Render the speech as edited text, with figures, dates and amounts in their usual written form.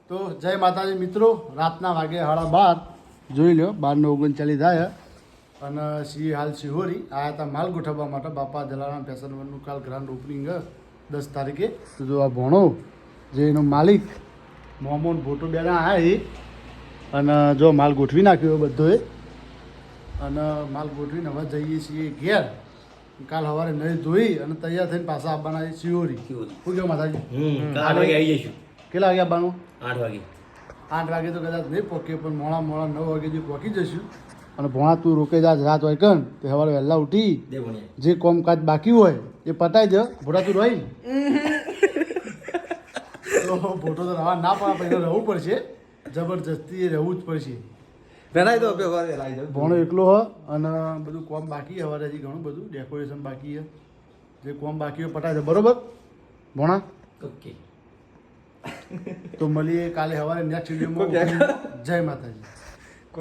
તો જય માતાજી મિત્રો, રાતના વાગે 12:30 જોઈ લો 12:39 થાય અને સિંહ હાલ સિહોરી આવ્યા હતા માલ ગોઠવવા માટે. બાપા જલારામ ફેશન વનનું કાલ ગ્રાન્ડ ઓપનિંગ 10 તારીખે. તો જો આ ભણો જે એનો માલિક મોહમ્મદ ભોટો બેના આવ્યા અને જો માલ ગોઠવી નાખ્યો બધો અને માલ ગોઠવીને હવે જઈએ છીએ ઘેર. કાલ સવારે નહીં ધોઈ અને તૈયાર થઈને પાછા આવવાના સિહોરી. શું કહો માતાજી? 8 વાગે આવી જઈશું. કેટલા વાગે આવવાનું? 8 વાગે. 8 વાગે તો કદાચ નહીં પહોંચીએ પણ મોડા 9 વાગે જે પહોંચી જઈશું. અને ભોણા તું રોકે જા રાત હોય કન તે સવારે વહેલા ઉઠી જે કામકાજ બાકી હોય એ પતાવી દે. ભોળા તું રહી તો ભોટો તો રવા ના પડે, પહેલાં રહેવું પડશે, જબરજસ્તી એ રહેવું જ પડશે. ભોણો એકલો હ અને બધું કોમ બાકી સવારે હજી ઘણું બધું ડેકોરેશન બાકી છે. જે કોમ બાકી હોય પતાવી દે. બરોબર ભોણા? ઓકે. તો મળીએ કાલે સવારે નેક્સ્ટ વિડીયોમાં. જય માતાજી.